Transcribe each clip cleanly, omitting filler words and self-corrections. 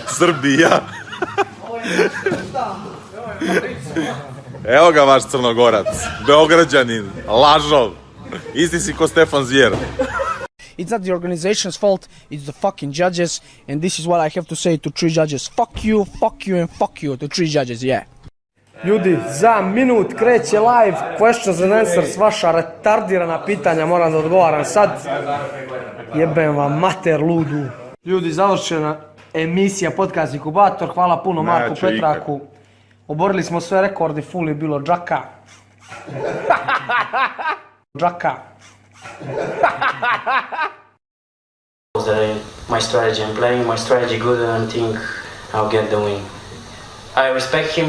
Srbija. Evo ga vaš Crnogorac, Beograđanin, lažov. Isti si ko Stefan Zvijer. It's not the organization's fault, it's the fucking judges, and this is what I have to say to 3 judges. Fuck you, and fuck you to 3 judges, yeah. Ljudi, za minut kreće live questions and answers, vaša retardirana pitanja, moram da odgovaram sad. Jebem vam mater ludu. Ljudi, završena emisija Podcast Inkubator, hvala puno Marku Petraku. Oborili smo sve rekorde, full je bilo džaka. Džaka. My strategy, I'm playing my strategy good and I think I'll get the win. I respect him,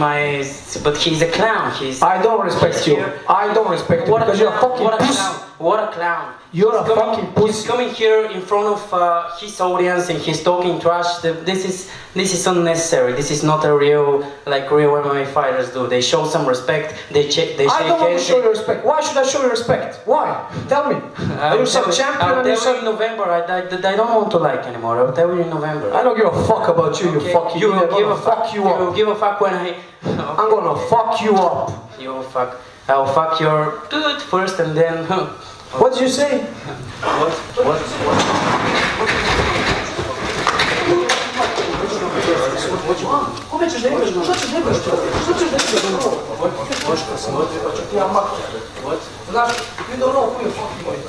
but he's a clown. I don't respect you. I don't respect you because you're a fucking puss. What a clown. You're a fucking puss. He's coming here in front of his audience and he's talking trash. This is unnecessary. This is not a real MMA fighters do. They show some respect. They shake hands. I don't want to show you respect. Why should I show you respect? Why? Tell me. Are you some champion? I'll tell you in November. I don't want to like anymore. I'll tell you in November. I don't give a fuck about you. Okay. You fucking. You will give a fuck. You up. You will give a fuck when I. Okay. I'm gonna fuck you up. You will fuck. I'll fuck your dude first and then. What did you say? What? Kome ćeš da igraš? Šta ćeš da igraš? Šta ćeš da igraš? What? Znaš, you don't know who you're fucking with.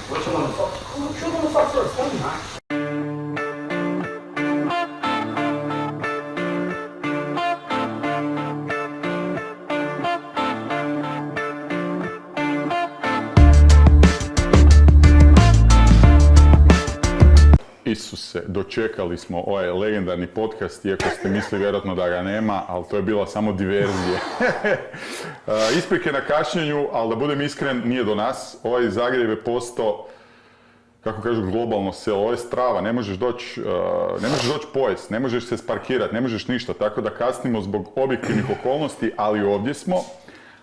What you wanna fuck? You wanna fuck first, tell me. Isuse, dočekali smo ovaj legendarni podcast, iako ste mislili vjerojatno da ga nema, ali to je bila samo diverzija. Isprike na kašnjenju, ali da budem iskren, nije do nas. Ovaj Zagreb je postao, kako kažu, globalno selo. Ovo je strava, ne možeš doći pojest, ne možeš se sparkirati, ne možeš ništa. Tako da kasnimo zbog objektivnih okolnosti, ali ovdje smo.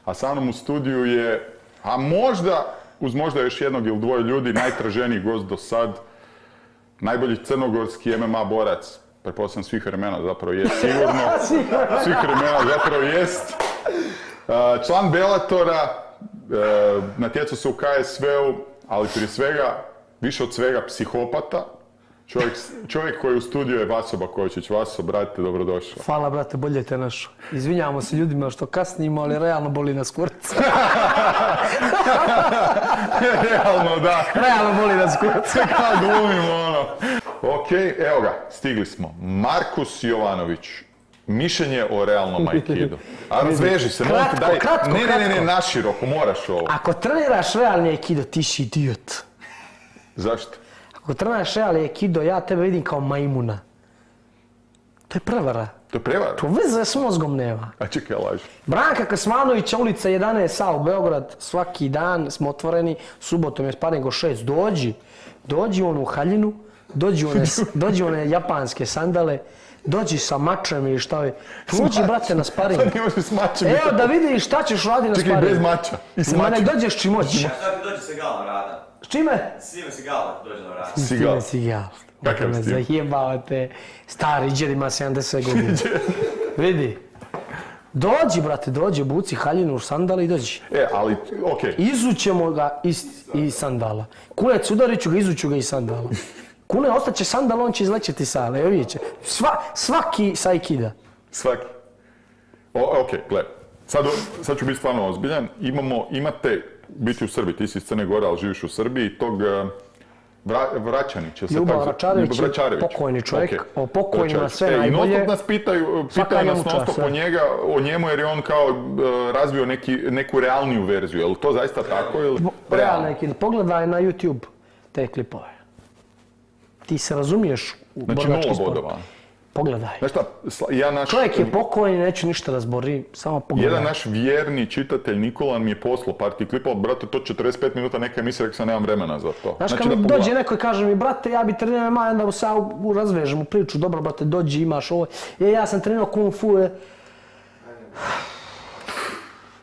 A sa mnom u studiju je, a možda još jednog ili dvoje ljudi, najtraženiji gost do sad, najbolji crnogorski MMA borac, pretpostavljam svih vremena zapravo jest, sigurno. Svih vremena zapravo jest. Član Bellatora, natjecao se u KSV-u, ali prije svega, više od svega psihopata. Čovjek koji u studiju je Vaso Bakovičić. Vaso, brate, dobrodošao. Hvala, brate, bolje te našo. Izvinjavamo se ljudima što kasnimo, ali realno boli nas kurac. Realno, da. Realno boli nas kurac. Kao glumimo, ono. Okej, evo ga, stigli smo. Markus Jovanović. Mišljenje o realnom aikidu. A razveži se, molim te, daj. Kratko. Ne, naširoko, moraš ovo. Ako treniraš realni aikido, ti si idiot. Zašto? Ako treniraš realni aikido, ja tebe vidim kao majmuna. To je prevara. To je prevara? To veze s mozgom nema. A čekaj, laži. Branka Kasmanovića, ulica 11A u Beograd, svaki dan smo otvoreni, subotom je sparingo 6, dođi u onu haljinu, dođi one japanske sandale, dođi sa mačem ili šta je. Dođi, brate, na sparing. Sad ne možeš s mačem. Evo da vidiš šta ćeš raditi na sparingu. Čekaj, bez mača. I s Ma mačem. nek dođeš čim hoćeš. Šta ti dođe Segal na vrata? S čime? Steven Segal dođe na vrata. Sigal. Sigal. Kakav me stil? zajebao te. Stari džed ima 70 godina. Vidi. Dođi, brate, dođi, obuci haljinu, sandale i dođi. Ali, okej. Izućemo ga iz sandala. Kunec, udarit ću ga, izuću ga iz sandala. Kune, ostaće sandal, on će izlećeti sale, evo vidjet će. Svaki sa aikida. Svaki. Okej, gledaj. Sad ću biti stvarno ozbiljan. Imate, biti u Srbiji, ti si iz Crne Gore, ali živiš u Srbiji, tog Vraćanića. Ljubav Vračarević je pokojni čovjek, o pokojnima sve najbolje. I non nas pitaju nas non-stop o njemu jer je on kao razvio neku realniju verziju. Je li to zaista tako ili realno? Realno, pogledaj na YouTube te klipove. Ti se razumiješ u borački sport. Bodova. Pogledaj. Znaš šta, čovjek je pokojni, neću ništa da zbori, samo pogledaj. Jedan naš vjerni čitatelj Nikola mi je poslao par tih klipova, brate, to 45 minuta neka emisija, rekao sam, nemam vremena za to. Znaš, kad mi dođe neko i kaže mi, brate, ja bi trenirao MMA, onda se razvežem u priču, dobro, brate, dođi, imaš ovo. Ja sam trenirao kung fu,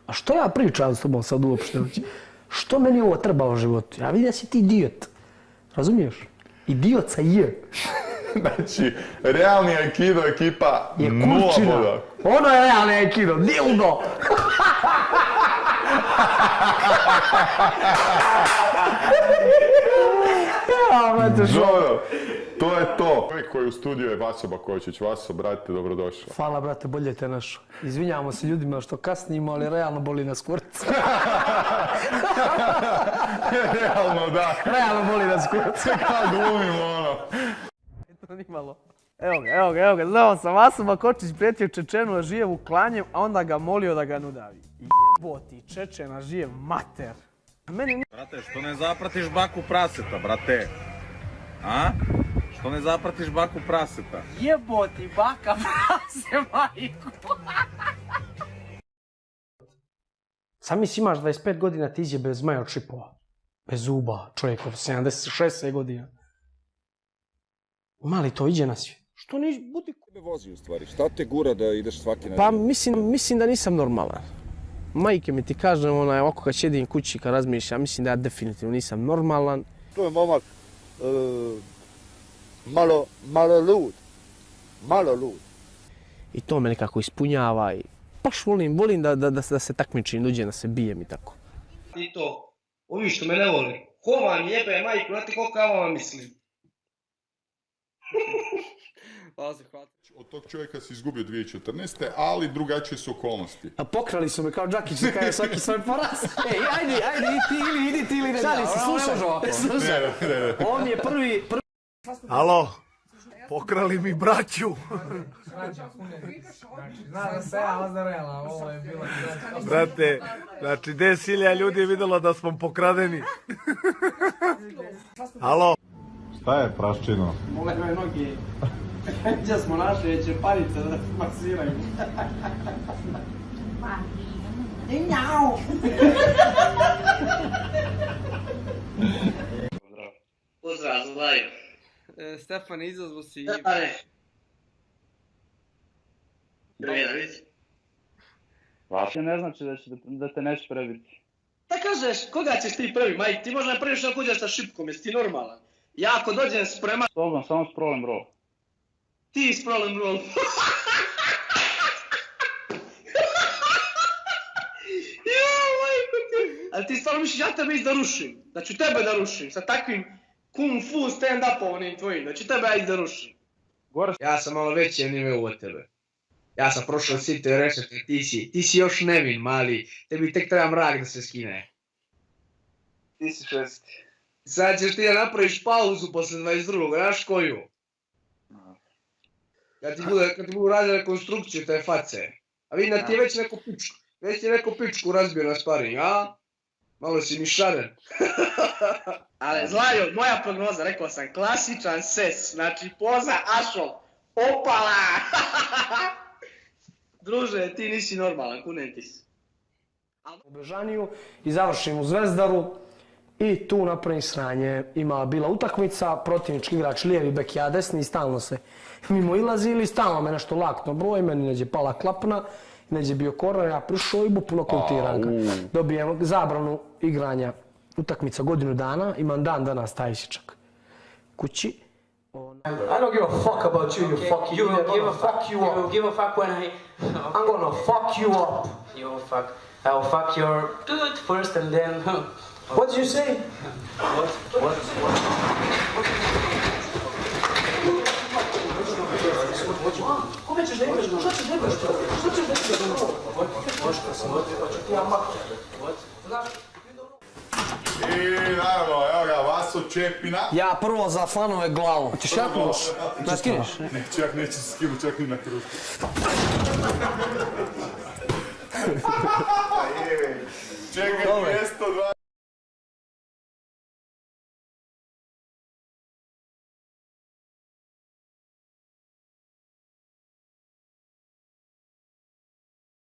A što ja pričam s tobom sad uopšte? Što meni ovo treba u životu? Ja vidim da si ti idiot. Razumiješ? Idiot sa je. Znači, realni Aikido ekipa Je 0 kurčina. boda. Ono je realni Aikido, dildo. Ja, brate, što? Dobro, to je to. Čovjek koji je u studiju je Vaso Bakovičić. Vaso, brate, dobrodošao. Hvala, brate, bolje te našao. Izvinjavamo se ljudima što kasnimo, ali realno boli nas kurac. Realno, da. Realno boli nas kurac. Kao glumimo, ono. To nimalo. Evo ga, znao sam, Vaso Bakočić prijetio Čečenu Žijevu klanjem, a onda ga molio da ga nudavi. Jeboti, Čečena Žijev, mater. Meni nije... Brate, što ne zapratiš baku praseta, brate? A? Što ne zapratiš baku praseta? Jeboti, baka prase, majku. Sam misli imaš 25 godina, ti iđe bez zmaja od šipova. Bez zuba, čovjekov, 76 godina. Mali to iđe na svijet. Što ne budi... Tebe vozi u stvari? Šta te gura da ideš svaki na Pa mislim da nisam normalan. Majke mi ti kažem, ovako kad sjedim kući, kad razmišljam, mislim da ja definitivno nisam normalan. To je momak malo lud. I to me nekako ispunjava i baš volim da se takmičim, dođem da se bijem i tako. I to, ovi što me ne voli, ko vam jebe majku, znate koliko ja vam mislim? Hvala se, hvala. Od tog čovjeka si izgubio 2014. ali drugačije su okolnosti. A pokrali su me kao Đakić, kada je svaki svoj poraz. Ej, ajde, idi ti ili ne. Šali se, slušaj. On je prvi... Alo, pokrali mi braću. Brate, znači 10.000 ljudi je vidjelo da smo pokradeni. Alo. Šta je praščino? Mogle me noge. Gdje smo našli veće parice da masiraju. Njau! Pozdrav, Zlaju. Stefan, izazvu si... Stefane. Prijedrić. Vaše ne znači da te neće prebiti. Da kažeš, koga ćeš ti prvi, majk? Ti možda prvi što kuđeš sa šipkom, jesi ti normalan? Ja ako dođem spreman... S tobom, samo s problem, bro. Ti s problem, bro. Ali ti stvarno misliš, ja tebe da rušim. Da ću tebe da rušim, sa takvim kung fu stand-upom onim tvojim, da ću tebe da rušim. Ja sam malo veći nivou od tebe. Ja sam prošao sito i rešete, ti si još nevin, mali, tebi tek treba mrak da se skine. Ti si šesti. Sad ćeš ti da napraviš pauzu posle 22. Znaš koju? Kad ti budu radili rekonstrukciju te face. A vidim da ti je već neko pičku razbio na sparing, a? Malo si mi šaren. Ali Zlajo, moja prognoza, rekao sam, klasičan ses, znači poza ašov, opala! Druže, ti nisi normalan, kunem ti si. U Bežaniju i završim u Zvezdaru i tu napravim sranje. Bila utakmica, protivnički igrač lijevi bek, ja desni i stalno se mimo ilazili, stalno me nešto lakno broj, meni neđe pala klapna, neđe bio koran, ja prišao i bupu nokautiran ga. Dobijem zabranu igranja utakmica godinu dana, imam dan danas taj isičak kući. I don't give a fuck about you, you fucking You will idiot. give a fuck. You You will up. give a fuck when I. I'm gonna fuck you up. You will fuck. I will fuck your dude first and then. What did you say? What? Kome ćeš da igraš? Šta ćeš da igraš? Šta ćeš da igraš? I naravno, evo ga, Vaso Čepina. Ja prvo za fanove glavu. Ćeš jako loš? Da skineš? Neće se skinu čak ni na krutu. Čekaj, 202.